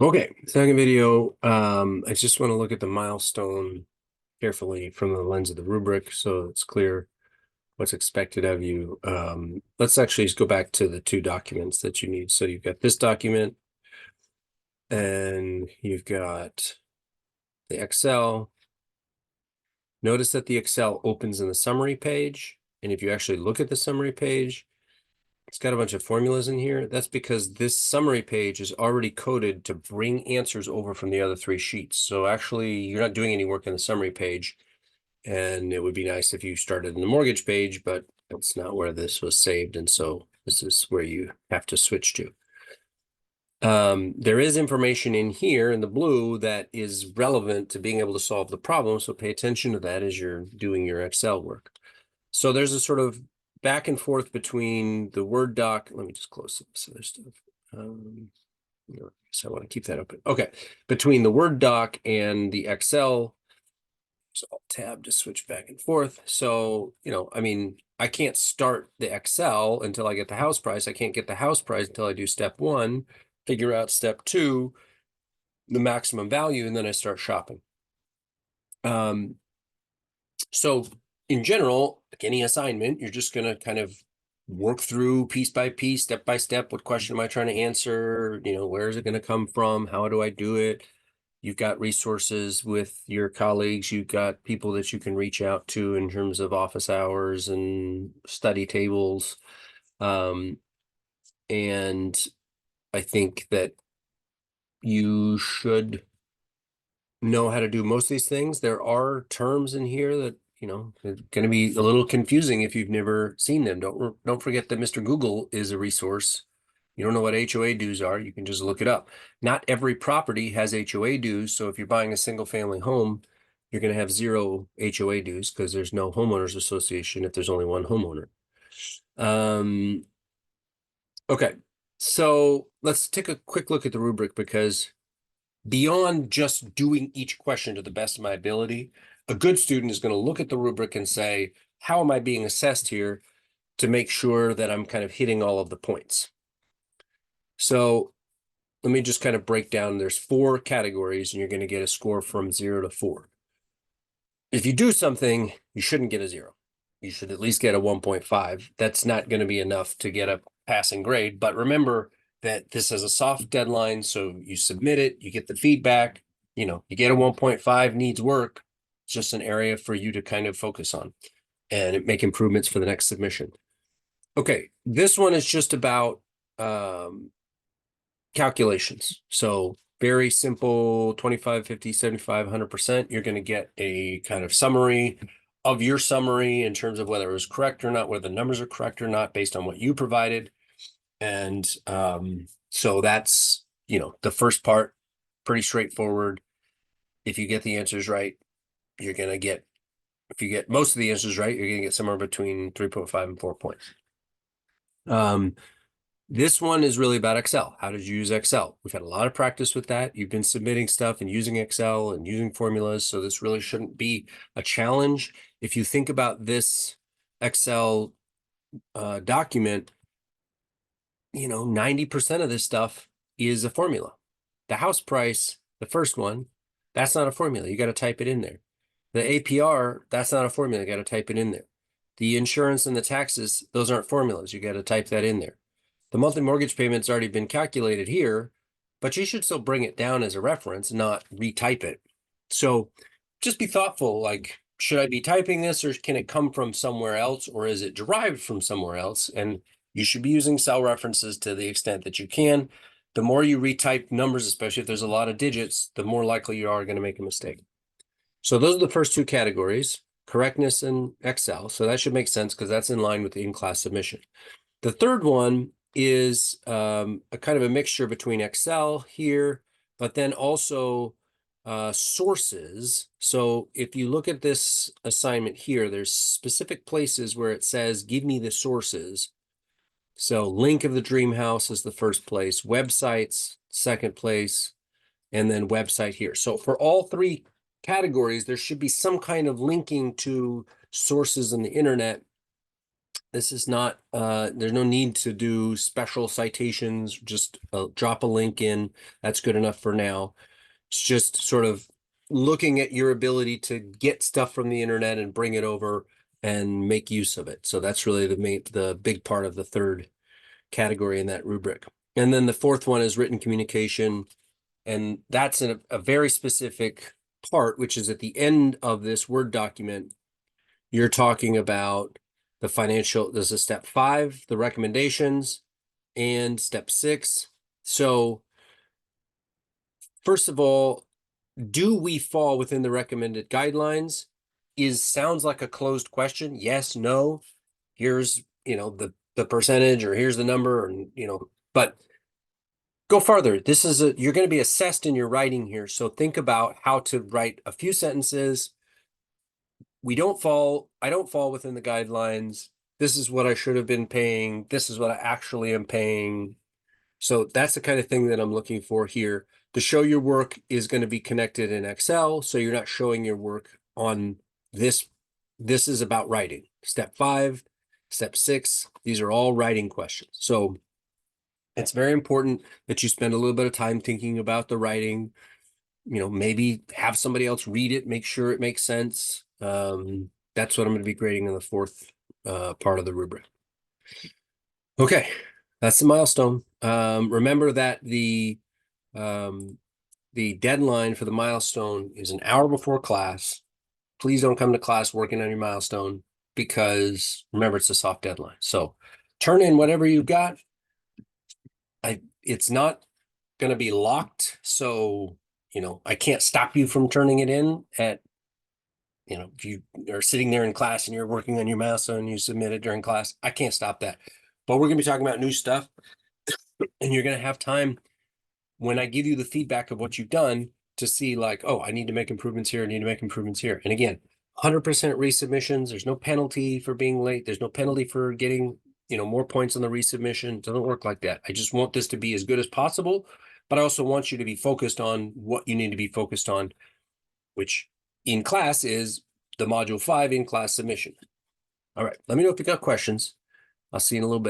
Okay, second video. I just want to look at the milestone carefully from the lens of the rubric so it's clear what's expected of you. Let's actually just go back to the two documents that you need. So you've got this document and you've got the Excel. Notice that the Excel opens in the summary page. And if you actually look at the summary page, it's got a bunch of formulas in here. That's because this summary page is already coded to bring answers over from the other three sheets. So actually, you're not doing any work in the summary page. And it would be nice if you started in the mortgage page, but that's not where this was saved. And so this is where you have to switch to. There is information in here in the blue that is relevant to being able to solve the problem. So pay attention to that as you're doing your Excel work. So there's a sort of back and forth between the Word doc. Let me just close this other stuff. So I want to keep that open. Okay. Between the Word doc and the Excel, so I'll tab to switch back and forth. So, I mean, I can't start the Excel until I get the house price. I can't get the house price until I do step one, figure out step two, the maximum value, and then I start shopping. So in general, like any assignment, you're just going to kind of work through piece by piece, step by step. What question am I trying to answer? Where is it going to come from? How do I do it? You've got resources with your colleagues. You've got people that you can reach out to in terms of office hours and study tables. And I think that you should know how to do most of these things. There are terms in here that they're going to be a little confusing if you've never seen them. Don't forget that Mr. Google is a resource. You don't know what HOA dues are, you can just look it up. Not every property has HOA dues, so if you're buying a single family home, you're going to have zero HOA dues because there's no homeowners association if there's only one homeowner. Okay, so let's take a quick look at the rubric because beyond just doing each question to the best of my ability, a good student is going to look at the rubric and say, how am I being assessed here to make sure that I'm kind of hitting all of the points? So let me just kind of break down. There's 4 categories and you're going to get a score from 0 to 4. If you do something, you shouldn't get a 0. You should at least get a 1.5. That's not going to be enough to get a passing grade. But remember that this is a soft deadline. So you submit it, you get the feedback, you get a 1.5, needs work. It's just an area for you to kind of focus on and make improvements for the next submission. Okay, this one is just about calculations. So very simple, 25, 50, 75, 100%. You're going to get a kind of summary of your summary in terms of whether it was correct or not, whether the numbers are correct or not, based on what you provided. And so that's, the first part, pretty straightforward. If you get the answers right, you're going to get, if you get most of the answers right, you're going to get somewhere between 3.5 and 4 points. This one is really about Excel. How did you use Excel? We've had a lot of practice with that. You've been submitting stuff and using Excel and using formulas, so this really shouldn't be a challenge. If you think about this Excel document, 90% of this stuff is a formula. The house price, the first one, that's not a formula. You got to type it in there. The APR, that's not a formula. You got to type it in there. The insurance and the taxes, those aren't formulas. You got to type that in there. The monthly mortgage payment's already been calculated here, but you should still bring it down as a reference, not retype it. So just be thoughtful, like, should I be typing this or can it come from somewhere else or is it derived from somewhere else? And you should be using cell references to the extent that you can. The more you retype numbers, especially if there's a lot of digits, the more likely you are going to make a mistake. So those are the first 2 categories, correctness and Excel. So that should make sense because that's in line with the in-class submission. The third one is a kind of a mixture between Excel here, but then also sources. So if you look at this assignment here, there's specific places where it says, give me the sources. So link of the dream house is the first place, websites, second place, and then website here. So for all 3 categories, there should be some kind of linking to sources on the internet This is not, there's no need to do special citations, just drop a link in. That's good enough for now. It's just sort of looking at your ability to get stuff from the internet and bring it over and make use of it. So that's really the big part of the third category in that rubric. And then the fourth one is written communication. And that's a very specific part, which is at the end of this Word document. You're talking about the financial, this is step 5, the recommendations, and step 6. So first of all, do we fall within the recommended guidelines? Sounds like a closed question. Yes, no. Here's, the percentage, or here's the number, and but go farther. You're going to be assessed in your writing here. So think about how to write a few sentences. I don't fall within the guidelines. This is what I should have been paying. This is what I actually am paying. So that's the kind of thing that I'm looking for here. The show your work is going to be connected in Excel. So you're not showing your work on this. This is about writing. Step 5, step 6, these are all writing questions. So it's very important that you spend a little bit of time thinking about the writing, maybe have somebody else read it, make sure it makes sense. That's what I'm going to be grading in the fourth part of the rubric. Okay, that's the milestone. Remember that the deadline for the milestone is an hour before class. Please don't come to class working on your milestone, because remember, it's a soft deadline. So turn in whatever you've got. It's not going to be locked, so I can't stop you from turning it in if you are sitting there in class and you're working on your milestone and you submit it during class. I can't stop that. But we're going to be talking about new stuff, and you're going to have time when I give you the feedback of what you've done to see, like, oh, I need to make improvements here, I need to make improvements here. And again, 100% resubmissions. There's no penalty for being late. There's no penalty for getting more points on the resubmission. It doesn't work like that. I just want this to be as good as possible, but I also want you to be focused on what you need to be focused on, which in class is the module 5 in class submission. All right, let me know if you got questions. I'll see you in a little bit.